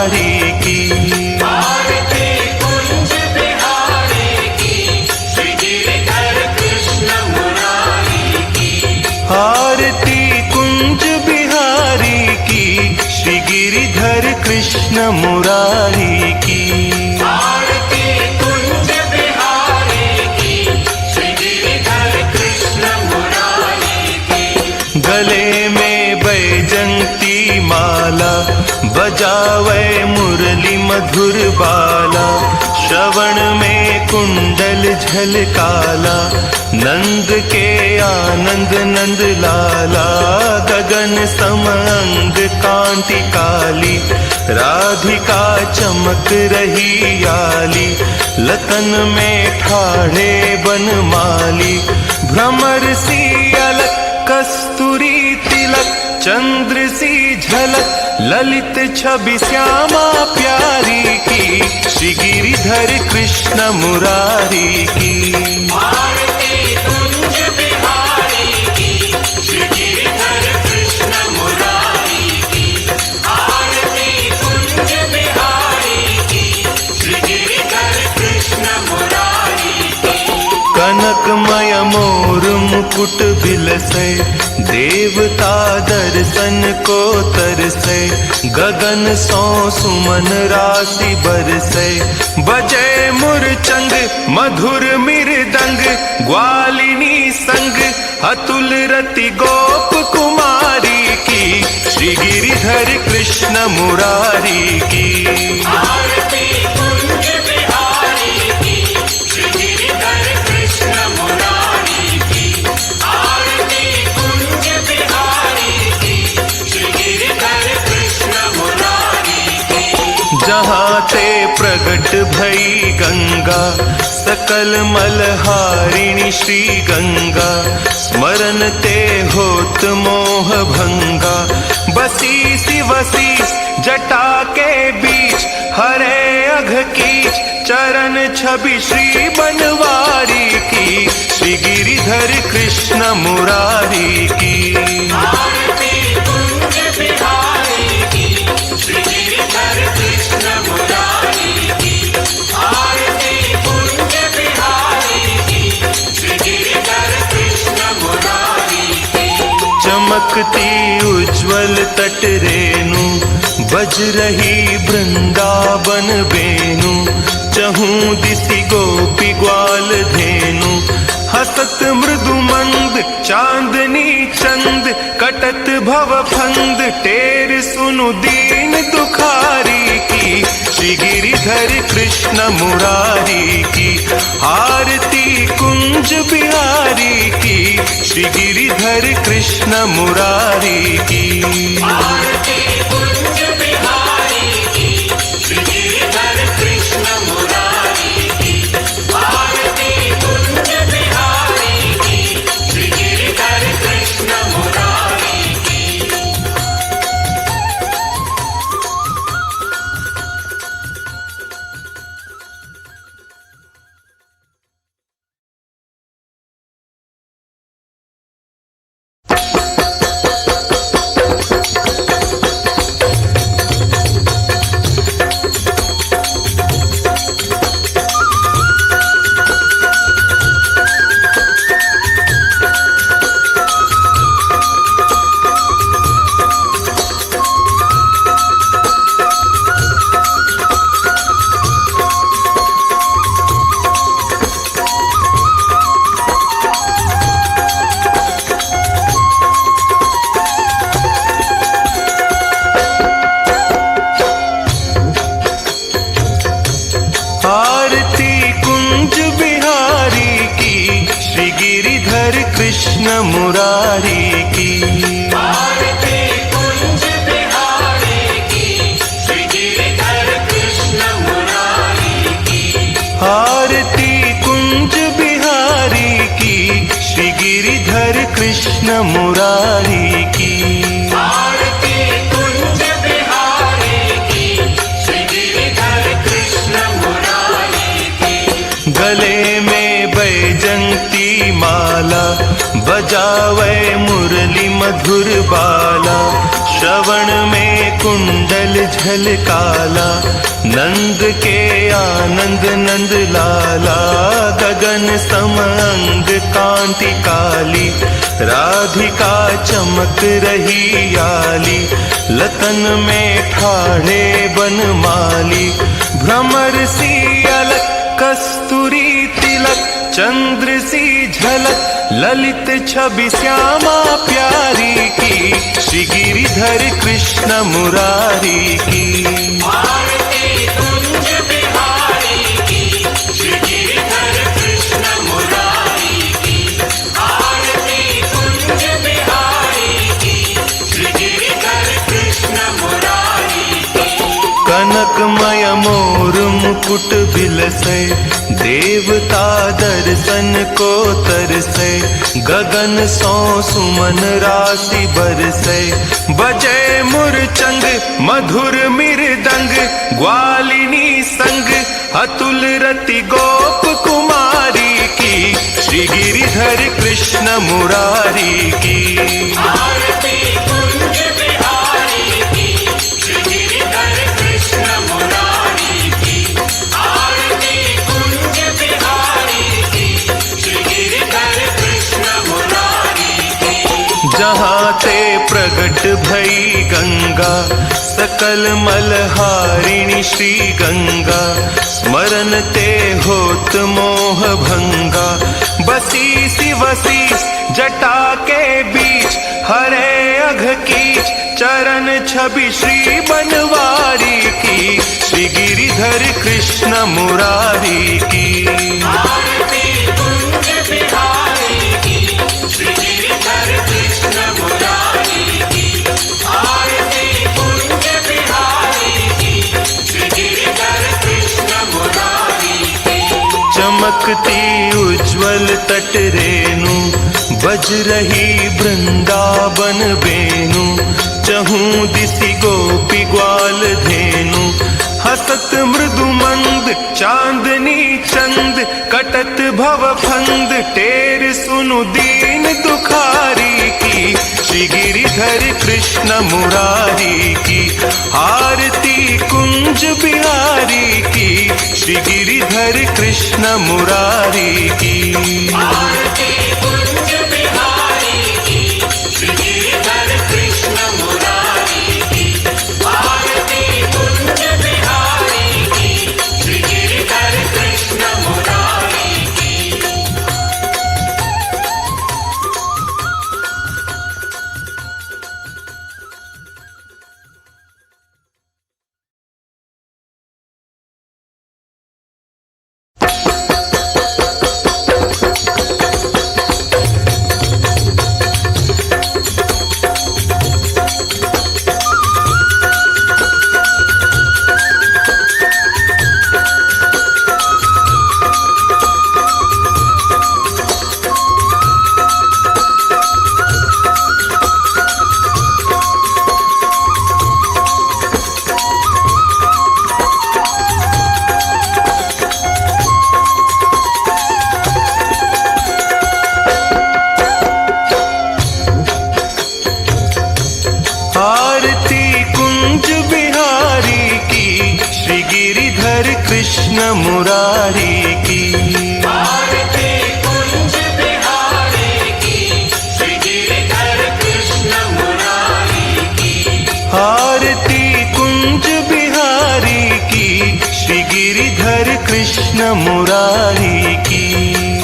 मुरारी की। आरती कुंज बिहारी की, श्री गिरिधर कृष्ण मुरारी की। आरती कुंज बिहारी की, श्री गिरिधर कृष्ण मुरारी की। आरती कुंज बिहारी की, श्री गिरिधर कृष्ण मुरारी की। गले में बैजंती माला, बजावे मुरली मधुर बाला। श्रवण में कुंडल झलकाला, नंद के आनंद नंद लाला। गगन सम अंग कांति काली, राधिका चमक रही आली। लतन में ठाढ़े बनमाली, भ्रमर सी अलक कस्तूरी तिलक। चंद्र सी झलक ललित छवि श्यामा प्यारी की, श्री गिरिधर कृष्ण मुरारी की। आरती कुंज बिहारी की, श्री गिरिधर कृष्ण मुरारी की। आरती कुंज बिहारी की, श्री गिरिधर कृष्ण मुरारी की। कनकमय मोर मुकुट बिलसे, देवता दर्शन को तरसे। गगन सो सुमन राशि बरसे, बजे मुरचंग मधुर मृदंग। ग्वालिनी संग अतुल रति गोप कुमारी की, श्री गिरिधर कृष्ण मुरारी की। आरती कुंज बिहारी की, श्री गिरिधर कृष्ण मुरारी की। आरती कुंज बिहारी की, श्री गिरिधर कृष्ण मुरारी की। जहाँ ते प्रगट भई गंगा, सकल मलहारिणी श्री गंगा। स्मरण ते होत मोह भंगा, बसीसी वसीस जटा के बीच। हरे अघ कीच चरण छवि श्री बनवारी की, श्री गिरिधर कृष्ण मुरारी की। आरती कुंज बिहारी की, श्री गिरिधर कृष्ण मुरारी की। आरती कुंज बिहारी की, श्री गिरिधर कृष्ण मुरारी की। चमकती उज्ज्वल तट रेणु, बज रही वृंदावन वेणु। चहूं दिसि गोपी ग्वाल धेनु, हसत मृदु मंद चांदनी चंद। कटत भव फंद टेर सुनु दीन दुखारी की, श्री गिरिधर कृष्ण मुरारी की। आरती कुंज बिहारी की, श्री गिरिधर कृष्ण मुरारी की। आरती कुंज बिहारी की, श्री गिरिधर कृष्ण मुरारी की। आरती कुंज बिहारी की, श्री गिरिधर कृष्ण मुरारी की। कृष्ण मुरारी की। आरती कुंज बिहारी की, श्री गिरिधर कृष्ण मुरारी की। आरती कुंज बिहारी की, श्री गिरिधर कृष्ण मुरारी की। आरती कुंज बिहारी की, श्री गिरिधर कृष्ण मुरारी की। गले में बैजंती माला, बजावे मुरली मधुर बाला, श्रवण में कुंडल झलकाला, नंद के आनंद नंद लाला, गगन सम अंग कांति काली, राधिका चमक रही आली, लतन में ठाढ़े बनमाली, भ्रमर सी अलक कस्तूरी तिलक, चंद्र सी झलक, ललित छवि श्यामा प्यारी की, श्री गिरिधर कृष्ण मुरारी की। आरती कुंज बिहारी की, श्री गिरिधर कृष्ण मुरारी की। आरती कुंज बिहारी की, श्री गिरिधर कृष्ण मुरारी की। कनकमय मोर मुकुट बिलसे, देवता दर्शन को तरसे, गगन सो सुमन राशि बरसे, बजे मुरचंग मधुर मृदंग, ग्वालिनी संग अतुल रति गोप कुमारी की, श्री गिरिधर कृष्ण मुरारी की। आरती कुंज बिहारी की, श्री गिरिधर कृष्ण मुरारी की। आरती कुंज बिहारी की, श्री गिरिधर कृष्ण मुरारी की। जहाँ ते प्रगट भई गंगा, सकल मलहारिणी श्री गंगा, स्मरण ते होत मोह भंगा, बसी सी वसीस जटा के बीच, हरे अघ कीच चरण छवि श्री बनवारी की, श्री गिरिधर कृष्ण मुरारी की। आरती कुंज बिहारी की, श्री गिरिधर कृष्ण मुरारी की। आरती कुंज बिहारी की, श्री गिरिधर कृष्ण मुरारी की। चमकती उज्ज्वल तट रेणु, बज रही वृंदावन बेनु, चहूं दिसि गोपी ग्वाल धेनु, हसत मृदु मंद चांदनी चंद, कटत भव फंद टेर सुनु दीन दुखारी की, श्री गिरिधर कृष्ण मुरारी की। आरती कुंज बिहारी की, श्री गिरिधर कृष्ण मुरारी की। आरती कुंज बिहारी की, श्री गिरिधर कृष्ण मुरारी की। आरती कुंज बिहारी की, श्री गिरिधर कृष्ण मुरारी की। कृष्ण मुरारी की। आरती कुंज बिहारी की, श्री गिरिधर कृष्ण मुरारी की। आरती कुंज बिहारी की, श्री गिरिधर कृष्ण मुरारी की।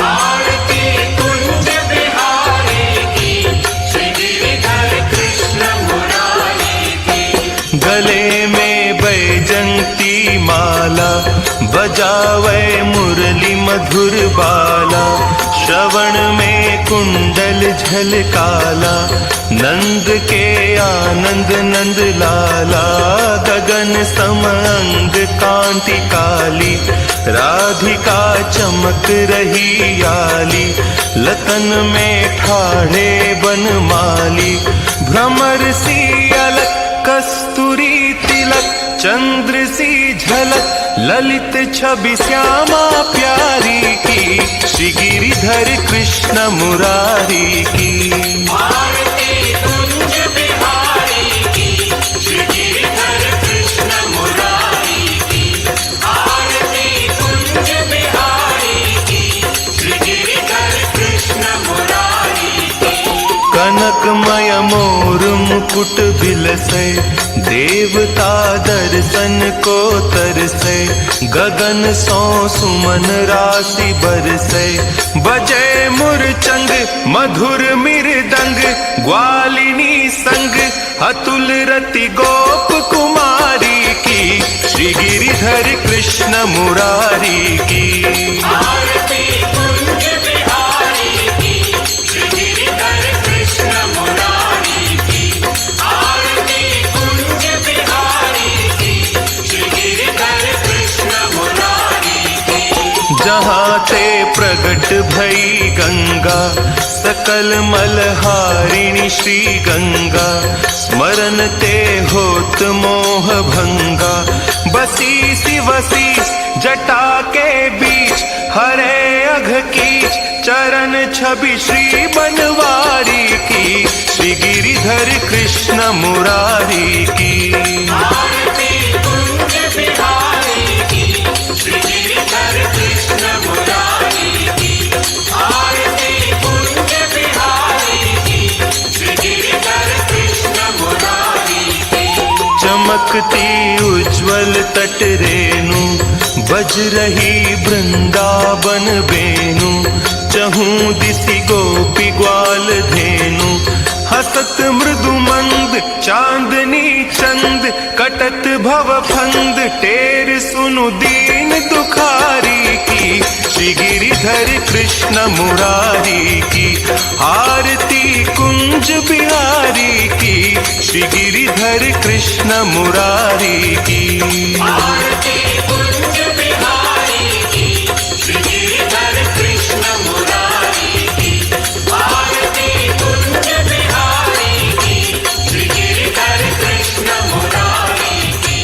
आरती कुंज बिहारी की, श्री गिरिधर कृष्ण मुरारी की। गले में बैजंती माला, बजावे मुरली मधुर बाला। श्रवण में कुंडल झलकाला, नंद के आनंद नंद लाला। गगन सम अंग कांति काली, राधिका चमक रही आली। लतन में ठाढ़े बनमाली, भ्रमर सी अलक कस्तूरी तिलक। चंद्र सी झलक, ललित छवि श्यामा प्यारी की। श्री गिरिधर कृष्ण मुरारी की। आरती मुकुट बिलसे, देवता दर्शन को तरसे, गगन सो सुमन राशि बरसे। बजे मुरचंग मधुर मृदंग, ग्वालिनी संग अतुल रति गोप कुमारी की, श्री गिरिधर कृष्ण मुरारी की। आरती कुंज बिहारी की, श्री गिरिधर कृष्ण मुरारी की। आरती कुंज बिहारी की, श्री गिरिधर कृष्ण मुरारी की। जहाँ ते प्रगट भई गंगा, सकल मलहारिणी श्री गंगा, स्मरण ते होत मोह भंगा। बसी सी वसीस जटा के बीच, हरे अघ कीच चरण छवि श्री बनवारी की, श्री गिरिधर कृष्ण मुरारी की। आरती कुंज बिहारी की, श्री गिरिधर कृष्ण मुरारी की। आरती कुंज बिहारी की, श्री गिरिधर कृष्ण मुरारी की। चमकती उज्ज्वल तट रेणु, बज रही वृंदावन बेनु। चहूँ दिसि गोपी ग्वाल धेनु, हसत मृदु मंद चांदनी चंद। कटत भव फंद टेर सुनु दीन दुखारी की, श्री गिरिधर कृष्ण मुरारी की। आरती कुंज बिहारी की, श्री गिरिधर कृष्ण मुरारी की। आरती कुंज बिहारी की, श्री गिरिधर कृष्ण मुरारी की। आरती कुंज बिहारी की, श्री गिरिधर कृष्ण मुरारी की।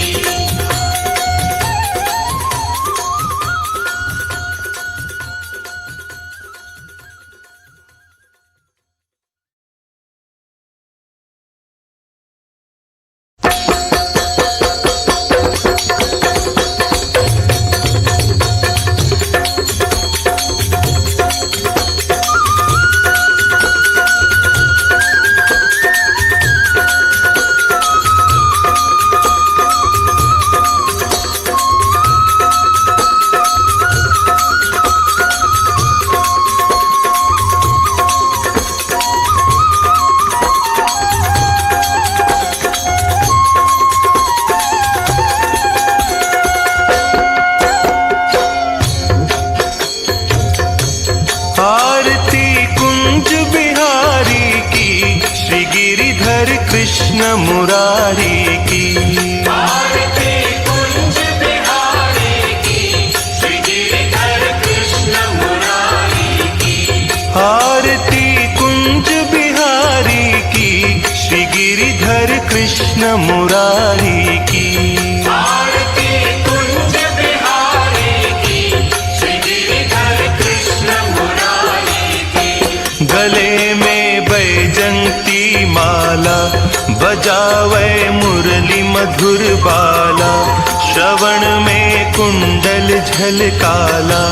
आरती कुंज बिहारी की, श्री गिरिधर कृष्ण मुरारी की। आरती कुंज बिहारी की, श्री गिरिधर कृष्ण मुरारी की। आरती कुंज बिहारी की, श्री गिरिधर कृष्ण मुरारी की। आरती कुंज बिहारी की, श्री गिरिधर कृष्ण मुरारी की। गले में बैजंती माला, बजावे मुरली मधुर बाला। श्रवण में कुंडल झलकाला,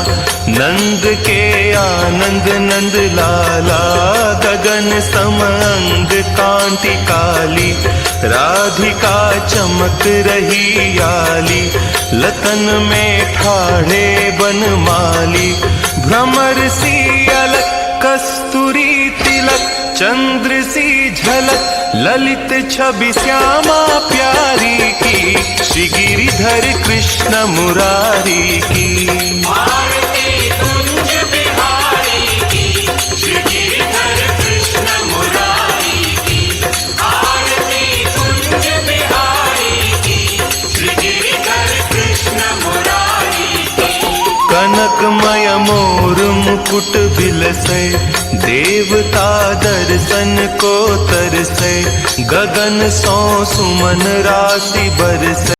नंद के आनंद नंद लाला। गगन सम अंग कांति काली, राधिका चमक रही आली। लतन में ठाढ़े बनमाली, भ्रमर सी अलक कस्तूरी तिलक। चंद्र सी झलक ललित छवि श्यामा प्यारी की, श्री गिरिधर कृष्ण मुरारी की। आरती कुंज बिहारी की, श्री गिरिधर कृष्ण मुरारी की। आरती कुंज बिहारी की, श्री गिरिधर कृष्ण मुरारी की। कनकमय मोर मुकुट बिलसे, देवता दर्शन को तरसे। गगन सो सुमन राशि बरसे।